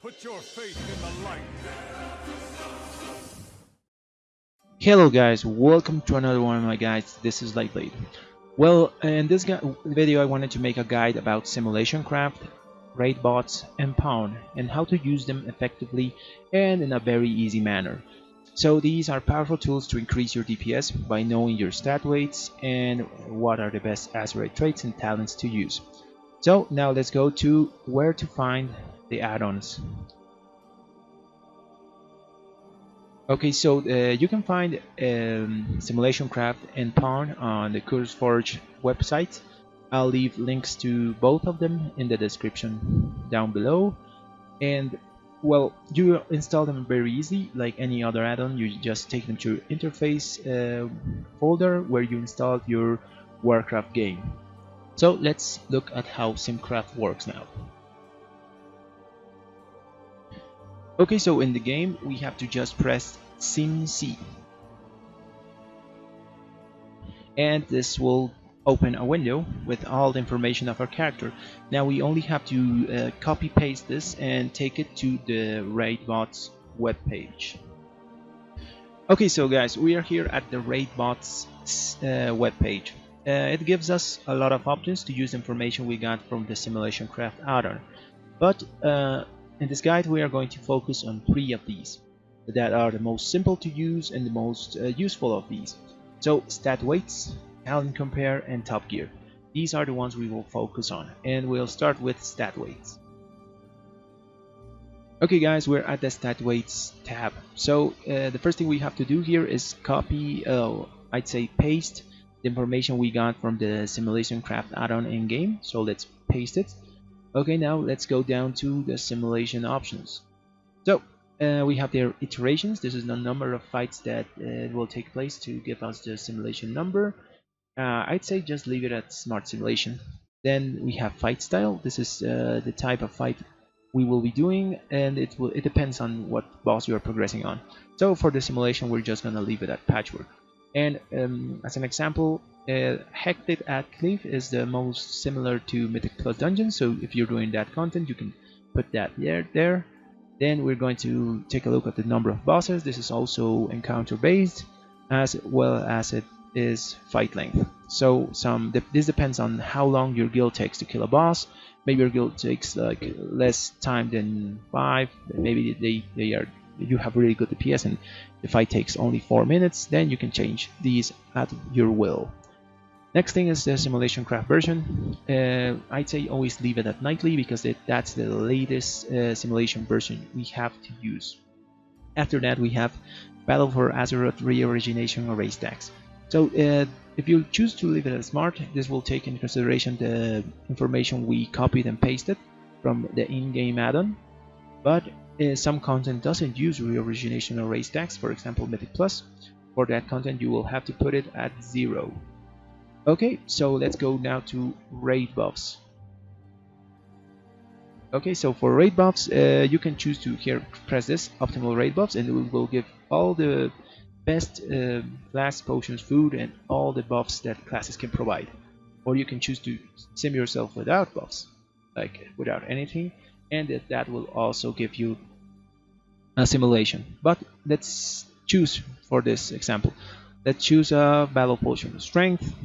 Put your faith in the light. Hello guys, welcome to another one of my guides. This is Lightblade. Well, in this video I wanted to make a guide about SimulationCraft, Raidbots and Pawn, and how to use them effectively and in a very easy manner. So these are powerful tools to increase your DPS by knowing your stat weights and what are the best Azerite traits and talents to use. So now let's go to where to find the add-ons. Okay, so you can find SimulationCraft and Pawn on the CurseForge website. I'll leave links to both of them in the description down below. And well, you install them very easy, like any other add-on. You just take them to your interface folder where you installed your Warcraft game. So let's look at how SimCraft works now. Okay, so in the game we have to just press SimC, and this will open a window with all the information of our character. Now we only have to copy paste this and take it to the Raidbots webpage. Okay, so guys, we are here at the Raidbots webpage. It gives us a lot of options to use information we got from the SimulationCraft add-on, but in this guide we are going to focus on 3 of these that are the most simple to use and the most useful of these. So stat weights, talent compare, and top gear. These are the ones we will focus on, and we'll start with stat weights. Okay guys, we're at the stat weights tab. So the first thing we have to do here is copy, I'd say paste the information we got from the SimulationCraft add-on in game. So let's paste it. Okay, now let's go down to the simulation options. So we have their iterations. This is the number of fights that will take place to give us the simulation number. I'd say just leave it at smart simulation. Then we have fight style. This is the type of fight we will be doing, and it depends on what boss you are progressing on. So for the simulation we're just gonna leave it at patchwork. And as an example, Hectic at Cleave is the most similar to Mythic Plus Dungeons, so if you're doing that content you can put that there. Then we're going to take a look at the number of bosses. This is also encounter based, as well as it is fight length. So this depends on how long your guild takes to kill a boss. Maybe your guild takes like less time than 5, maybe you have really good DPS and the fight takes only 4 minutes, then you can change these at your will. Next thing is the SimulationCraft version. I'd say always leave it at nightly because that's the latest simulation version we have to use. After that we have Battle for Azeroth Reorigination Array Stacks. So if you choose to leave it as smart, this will take into consideration the information we copied and pasted from the in-game add-on. But some content doesn't use Reorigination Array Stacks, for example Mythic Plus. For that content you will have to put it at 0. Okay, so let's go now to raid buffs. Okay, so for raid buffs, you can choose to here press this optimal raid buffs, and it will give all the best flask, potions, food, and all the buffs that classes can provide. Or you can choose to sim yourself without buffs, like without anything, and that will also give you a simulation. But let's choose for this example. Let's choose a battle potion of strength.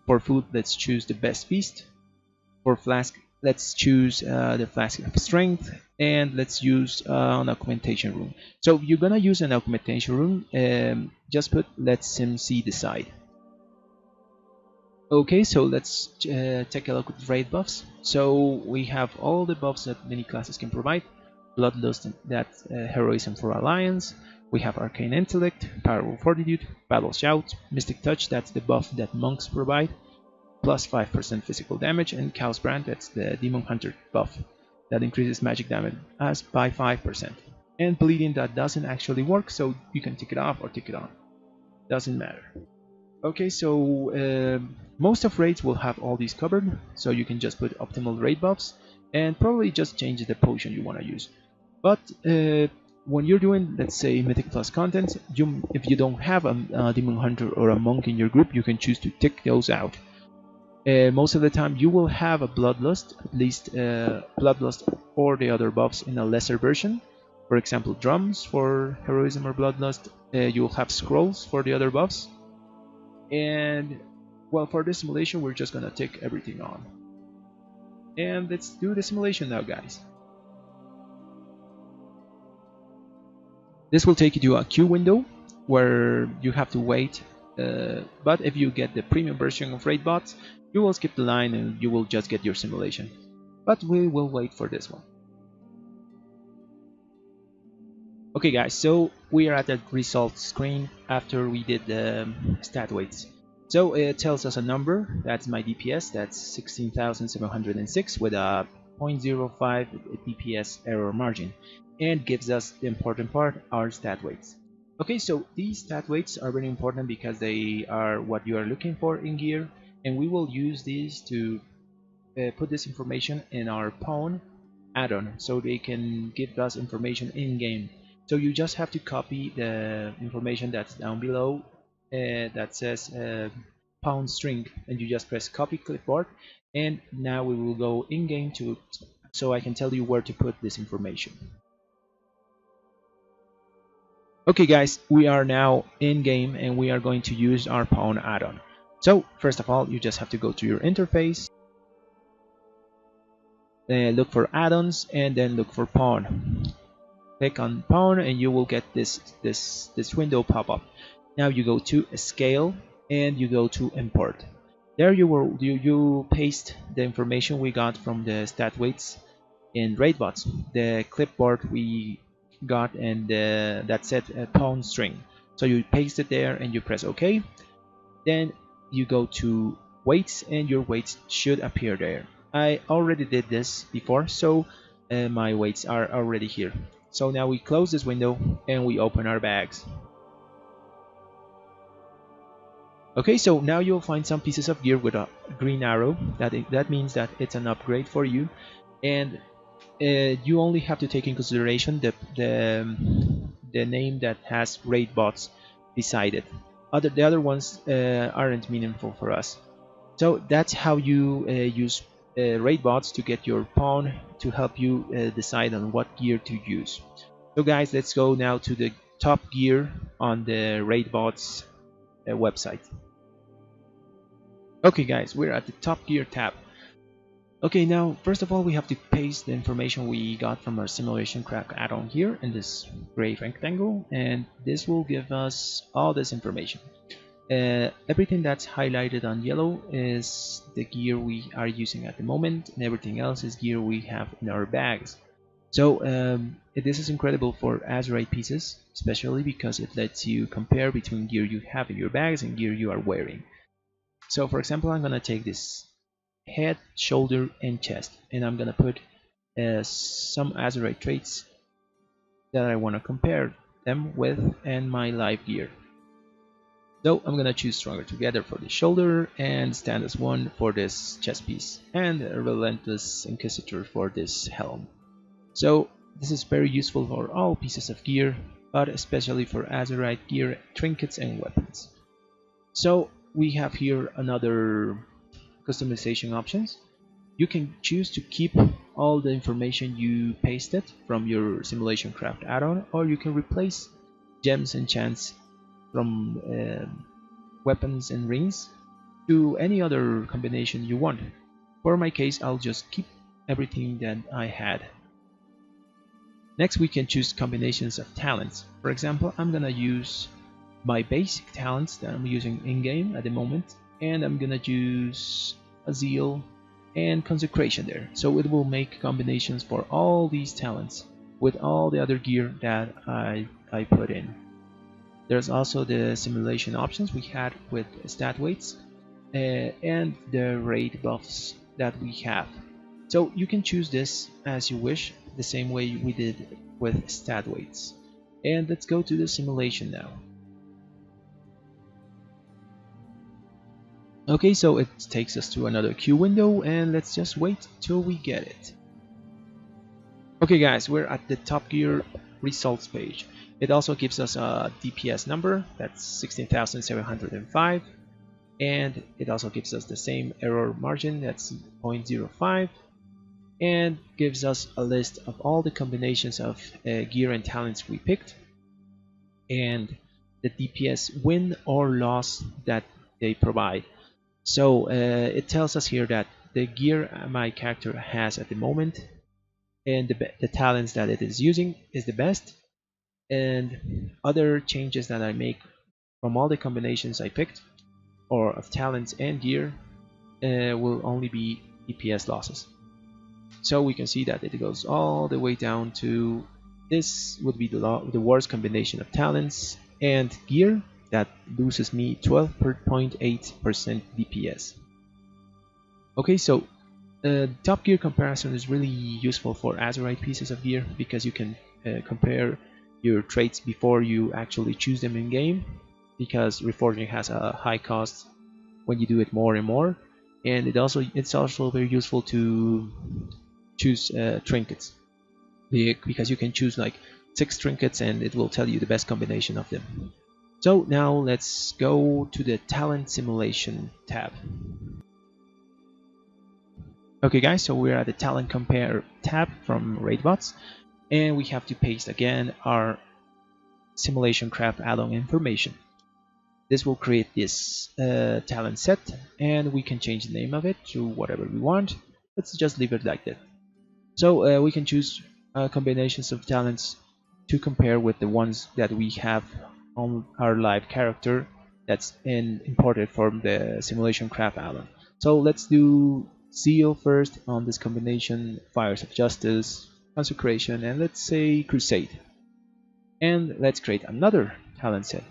For food, let's choose the best feast. For flask, let's choose the flask of strength, and let's use an augmentation room. So if you're gonna use an augmentation room, just put let SimC decide. Okay, so let's take a look at raid buffs. So we have all the buffs that many classes can provide. Bloodlust, that's heroism for alliance. We have Arcane Intellect, Powerful Fortitude, Battle Shout, Mystic Touch, that's the buff that monks provide, plus 5% physical damage, and Chaos Brand, that's the Demon Hunter buff that increases magic damage by 5%. And Bleeding, that doesn't actually work, so you can tick it off or tick it on. Doesn't matter. Okay, so most of raids will have all these covered, so you can just put optimal raid buffs and probably just change the potion you want to use. But when you're doing, let's say, Mythic Plus content, if you don't have a Demon Hunter or a Monk in your group, you can choose to tick those out. Most of the time you will have a bloodlust, at least bloodlust or the other buffs in a lesser version. For example, drums for heroism or bloodlust. You'll have scrolls for the other buffs. And well, for this simulation we're just gonna take everything on. And let's do the simulation now, guys. This will take you to a queue window where you have to wait, but if you get the premium version of Raidbots, you will skip the line and you will just get your simulation. But we will wait for this one. Okay guys, so we are at the results screen after we did the stat weights. So it tells us a number, that's my DPS, that's 16,706 with a 0.05 DPS error margin, and gives us the important part, our stat weights. Okay, so these stat weights are very important because they are what you are looking for in gear, and we will use these to put this information in our pawn add-on so they can give us information in game. So you just have to copy the information that's down below that says pawn string, and you just press copy clipboard, and now we will go in game to so I can tell you where to put this information. Okay guys, we are now in game and we are going to use our pawn add-on. So first of all, you just have to go to your interface, look for add-ons, and then look for pawn. Click on pawn and you will get this window pop up. Now you go to scale and you go to import. There you paste the information we got from the stat weights in Raidbots, the clipboard we got, and that said pawn string. So you paste it there and you press OK. Then you go to weights and your weights should appear there. I already did this before, so my weights are already here. So now we close this window and we open our bags. Okay, so now you'll find some pieces of gear with a green arrow. That means that it's an upgrade for you, and you only have to take in consideration the name that has Raidbots beside it. The other ones aren't meaningful for us. So that's how you use Raidbots to get your pawn to help you decide on what gear to use. So guys, let's go now to the top gear on the Raidbots website. Okay guys, we're at the top gear tab. Okay, now first of all we have to paste the information we got from our SimulationCraft add-on here in this gray rectangle, and this will give us all this information. Everything that's highlighted on yellow is the gear we are using at the moment, and everything else is gear we have in our bags. So this is incredible for Azerite pieces, especially because it lets you compare between gear you have in your bags and gear you are wearing. So for example, I'm gonna take this head, shoulder, and chest, and I'm gonna put some Azerite traits that I want to compare them with and my live gear. So I'm gonna choose Stronger Together for the shoulder, and Stand as One for this chest piece, and Relentless Inquisitor for this helm. So this is very useful for all pieces of gear, but especially for Azerite gear, trinkets, and weapons. So we have here another customization options. You can choose to keep all the information you pasted from your SimulationCraft add-on, or you can replace gems and chants from weapons and rings to any other combination you want. For my case, I'll just keep everything that I had. Next, we can choose combinations of talents. For example, I'm gonna use my basic talents that I'm using in-game at the moment, and I'm gonna use a Zeal and Consecration there. So it will make combinations for all these talents with all the other gear that I put in. There's also the simulation options we had with stat weights and the raid buffs that we have. So you can choose this as you wish, the same way we did with stat weights. And let's go to the simulation now. Okay, so it takes us to another queue window, and let's just wait till we get it. Okay guys, we're at the Top Gear results page. It also gives us a DPS number, that's 16,705. and it also gives us the same error margin, that's 0.05, and gives us a list of all the combinations of gear and talents we picked, and the DPS win or loss that they provide. So it tells us here that the gear my character has at the moment and the talents that it is using is the best, and other changes that I make from all the combinations I picked or of talents and gear will only be DPS losses. So we can see that it goes all the way down to this would be the worst combination of talents and gear that loses me 12.8% DPS. Okay, so top gear comparison is really useful for Azerite pieces of gear because you can compare your traits before you actually choose them in game, because reforging has a high cost when you do it more and more, and it's also very useful to choose trinkets, because you can choose like 6 trinkets and it will tell you the best combination of them. So now let's go to the talent simulation tab. Okay guys, so we're at the talent compare tab from Raidbots, and we have to paste again our SimulationCraft add-on information. This will create this talent set, and we can change the name of it to whatever we want. Let's just leave it like that. So we can choose combinations of talents to compare with the ones that we have on our live character that's imported from the SimulationCraft add-on. So let's do Zeal first on this combination, Fires of Justice, Consecration, and let's say Crusade. And let's create another talent set.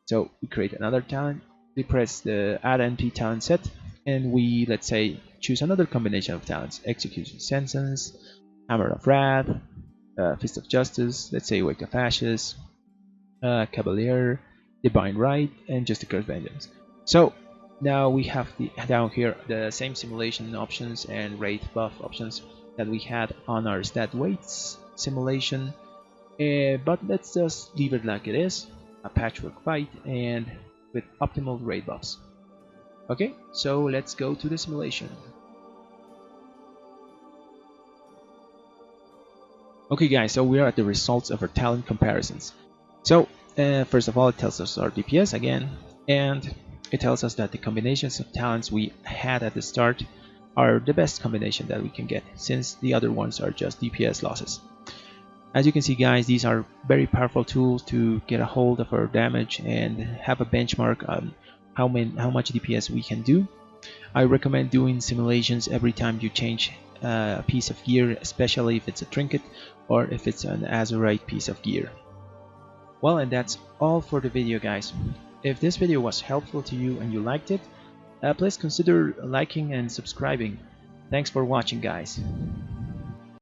So we create another talent, we press the Add NP talent set, and we, let's say, choose another combination of talents, Execution Sentence, Hammer of Wrath, Fist of Justice, let's say Wake of Ashes, Cavalier, Divine Right, and Just a Curse Vengeance. So now we have down here the same simulation options and rate buff options that we had on our stat weights simulation, but let's just leave it like it is, a patchwork fight and with optimal rate buffs. Okay, so let's go to the simulation. Okay guys, so we are at the results of our talent comparisons. So first of all, it tells us our DPS again, and it tells us that the combinations of talents we had at the start are the best combination that we can get, since the other ones are just DPS losses. As you can see guys, these are very powerful tools to get a hold of our damage and have a benchmark on how much DPS we can do. I recommend doing simulations every time you change a piece of gear, especially if it's a trinket or if it's an Azerite piece of gear. Well, and that's all for the video guys. If this video was helpful to you and you liked it, please consider liking and subscribing. Thanks for watching guys.